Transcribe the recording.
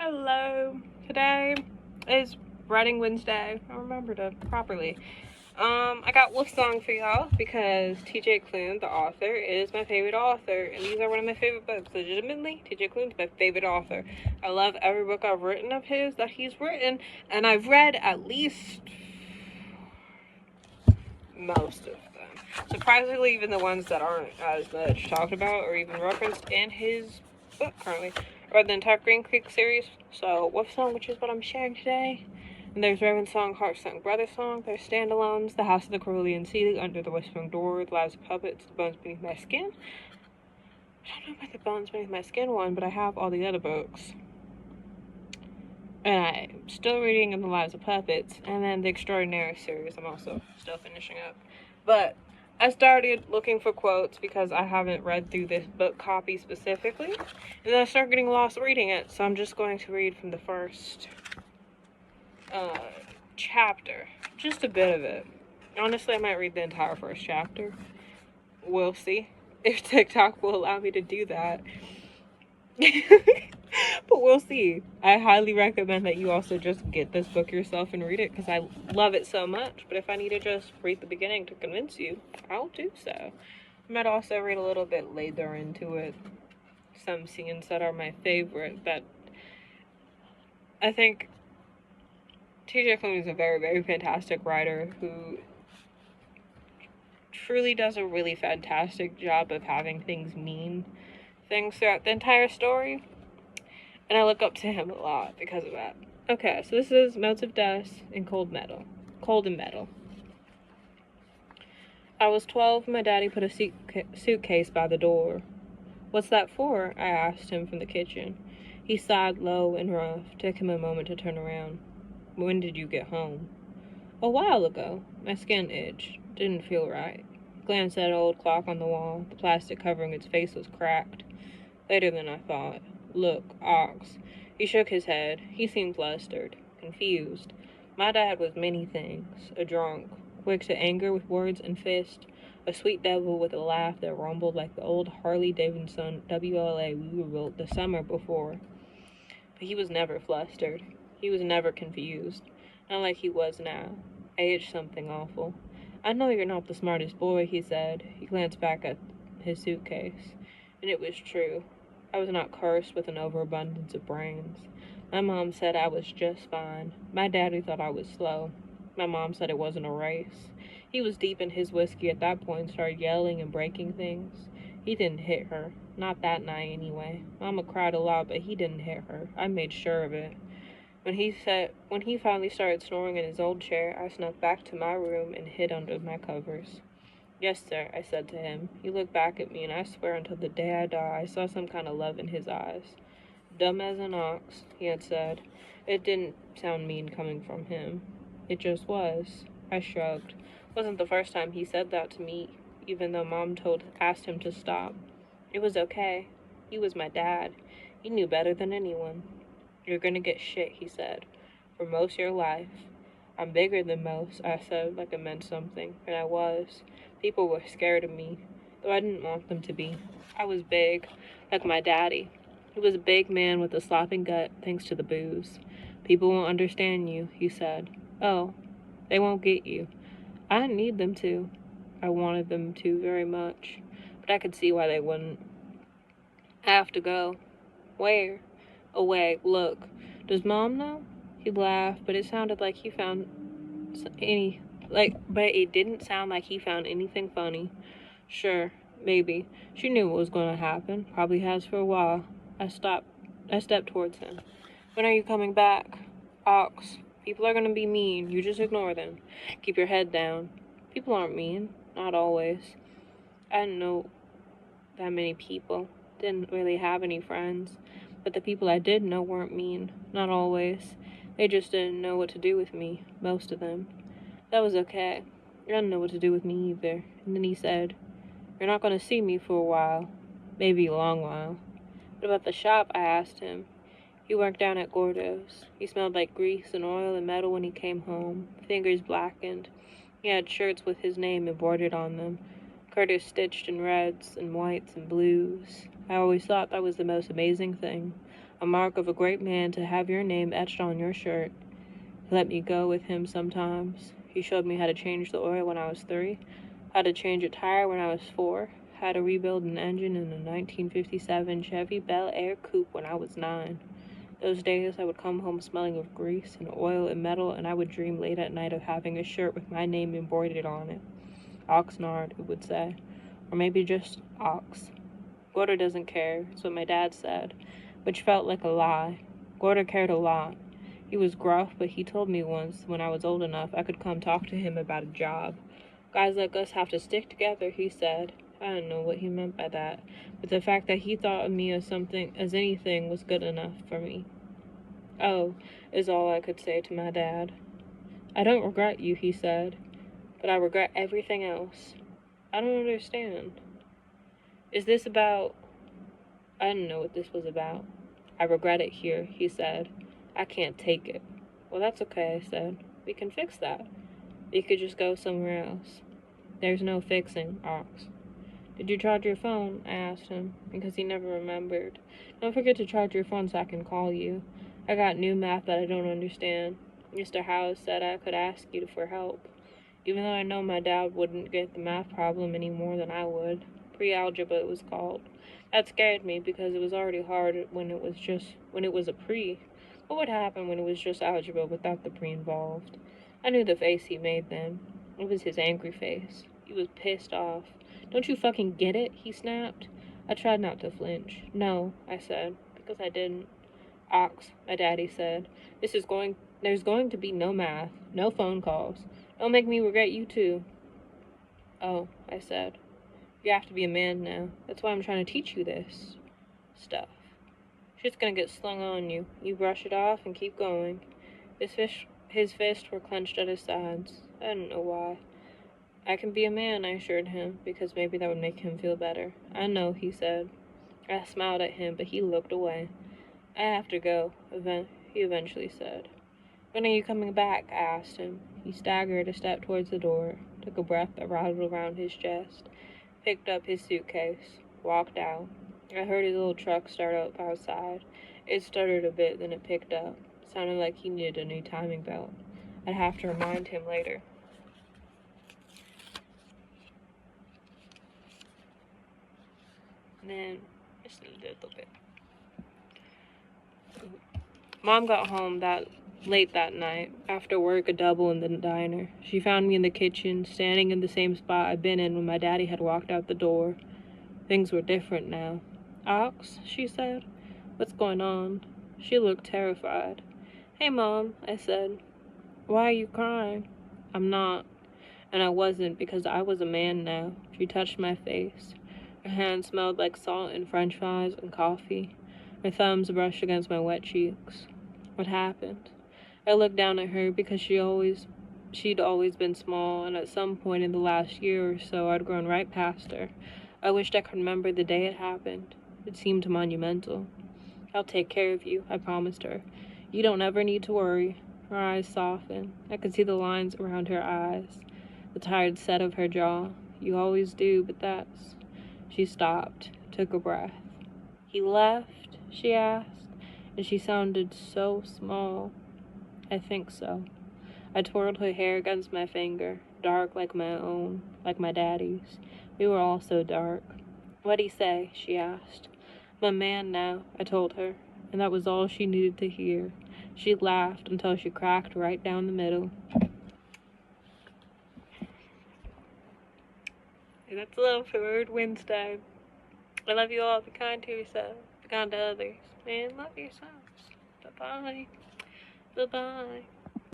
Hello. Today is Writing Wednesday. I remembered it properly. I got Wolf Song for y'all because TJ Klune, the author, is my favorite author, and these are one of my favorite books. Legitimately, TJ Klune's my favorite author. I love every book I've written of his that he's written, and I've read at least most of them. Surprisingly, even the ones that aren't as much talked about or even referenced in his book currently. I read the entire Green Creek series, so Wolf Song, which is what I'm sharing today. And there's Raven Song, Heart Song, Brother Song. There's standalones, The House of the Cerulean Sea, Under the Whispering Door, The Lives of Puppets, The Bones Beneath My Skin. I don't know about the Bones Beneath My Skin one, but I have all the other books. And I'm still reading in The Lives of Puppets, and then the Extraordinary series I'm also still finishing up. But I started looking for quotes because I haven't read through this book copy specifically, and then I started getting lost reading it, so I'm just going to read from the first chapter, just a bit of it. Honestly, I might read the entire first chapter. We'll see if TikTok will allow me to do that. But we'll see. I highly recommend that you also just get this book yourself and read it because I love it so much. But if I need to just read the beginning to convince you, I'll do so. I might also read a little bit later into it some scenes that are my favorite. But I think TJ Klune is a very, very fantastic writer who truly does a really fantastic job of having things mean things throughout the entire story. And I look up to him a lot because of that. Okay, so this is Motes of Dust and Cold and Metal. I was 12 when my daddy put a suitcase by the door. What's that for? I asked him from the kitchen. He sighed low and rough. Took him a moment to turn around. When did you get home? A while ago. My skin itched. Didn't feel right. Glanced at an old clock on the wall. The plastic covering its face was cracked. Later than I thought. Look, Ox. He shook his head. He seemed flustered, confused. My dad was many things. A drunk, quick to anger with words and fist. A sweet devil with a laugh that rumbled like the old Harley Davidson WLA we built the summer before. But he was never flustered. He was never confused. Not like he was now. I itched something awful. I know you're not the smartest boy, he said. He glanced back at his suitcase. And it was true. I was not cursed with an overabundance of brains. My mom said I was just fine. My daddy thought I was slow. My mom said it wasn't a race. He was deep in his whiskey at that point and started yelling and breaking things. He didn't hit her. Not that night, anyway. Mama cried a lot, but he didn't hit her. I made sure of it. When he finally started snoring in his old chair, I snuck back to my room and hid under my covers. Yes, sir, I said to him. He looked back at me, and I swear until the day I die, I saw some kind of love in his eyes. Dumb as an ox, he had said. It didn't sound mean coming from him. It just was. I shrugged. It wasn't the first time he said that to me, even though Mom asked him to stop. It was okay. He was my dad. He knew better than anyone. You're gonna get shit, he said, for most of your life. I'm bigger than most, I said, like it meant something, and I was. People were scared of me, though I didn't want them to be. I was big, like my daddy. He was a big man with a slopping gut thanks to the booze. People won't understand you, he said. Oh, they won't get you. I didn't need them to. I wanted them to very much, but I could see why they wouldn't. I have to go. Where? Away. Look. Does Mom know? He laughed, but it sounded like he found but it didn't sound like he found anything funny. Sure, maybe. She knew what was going to happen. Probably has for a while. I stepped towards him. When are you coming back? Ox. People are going to be mean. You just ignore them. Keep your head down. People aren't mean. Not always. I didn't know that many people. Didn't really have any friends. But the people I did know weren't mean. Not always. They just didn't know what to do with me. Most of them. That was okay. I didn't know what to do with me either. And then he said, You're not going to see me for a while. Maybe a long while. What about the shop? I asked him. He worked down at Gordo's. He smelled like grease and oil and metal when he came home. Fingers blackened. He had shirts with his name embroidered on them. Curtis stitched in reds and whites and blues. I always thought that was the most amazing thing. A mark of a great man to have your name etched on your shirt. He let me go with him sometimes. He showed me how to change the oil when I was 3, how to change a tire when I was 4, how to rebuild an engine in a 1957 Chevy Bel Air coupe when I was 9. Those days I would come home smelling of grease and oil and metal, and I would dream late at night of having a shirt with my name embroidered on it. Oxnard, it would say. Or maybe just Ox. Gorder doesn't care, is what my dad said, which felt like a lie. Gorder cared a lot. He was gruff, but he told me once, when I was old enough, I could come talk to him about a job. Guys like us have to stick together, he said. I don't know what he meant by that, but the fact that he thought of me as anything was good enough for me. Oh, is all I could say to my dad. I don't regret you, he said, but I regret everything else. I don't understand. Is this about... I didn't know what this was about. I regret it here, he said. I can't take it. Well, that's okay, I said. We can fix that. We could just go somewhere else. There's no fixing, Ox. Did you charge your phone? I asked him, because he never remembered. Don't forget to charge your phone so I can call you. I got new math that I don't understand. Mr. Howes said I could ask you for help, even though I know my dad wouldn't get the math problem any more than I would. Pre-algebra, it was called. That scared me because it was already hard when it was a pre. What would happen when it was just algebra without the pre involved? I knew the face he made then. It was his angry face. He was pissed off. Don't you fucking get it? He snapped. I tried not to flinch. No, I said, because I didn't. Ox, my daddy said. There's going to be no math, no phone calls. Don't make me regret you too. Oh, I said. You have to be a man now. That's why I'm trying to teach you this stuff. Shit's gonna get slung on you. You brush it off and keep going. His fists were clenched at his sides. I don't know why. I can be a man, I assured him, because maybe that would make him feel better. I know, he said. I smiled at him, but he looked away. I have to go, he eventually said. When are you coming back? I asked him. He staggered a step towards the door, took a breath that rattled around his chest, picked up his suitcase, walked out. I heard his little truck start up outside. It stuttered a bit, then it picked up. Sounded like he needed a new timing belt. I'd have to remind him later. And then, just a little bit. Mom got home late that night. After work, a double in the diner. She found me in the kitchen, standing in the same spot I'd been in when my daddy had walked out the door. Things were different now. Ox, she said. What's going on? She looked terrified. Hey, Mom, I said. Why are you crying? I'm not. And I wasn't, because I was a man now. She touched my face. Her hand smelled like salt and french fries and coffee. Her thumbs brushed against my wet cheeks. What happened? I looked down at her because she'd always been small, and at some point in the last year or so I'd grown right past her. I wished I could remember the day it happened. It seemed monumental. I'll take care of you, I promised her. You don't ever need to worry. Her eyes softened. I could see the lines around her eyes, the tired set of her jaw. You always do, but that's... She stopped, took a breath. He left? She asked, and she sounded so small. I think so. I twirled her hair against my finger, dark like my own, like my daddy's. We were all so dark. What'd he say? She asked. I'm a man now, I told her, and that was all she needed to hear. She laughed until she cracked right down the middle. And that's love for Word Wednesday. I love you all. Be kind to yourself. Be kind to others. And love yourselves. Bye-bye. Bye-bye.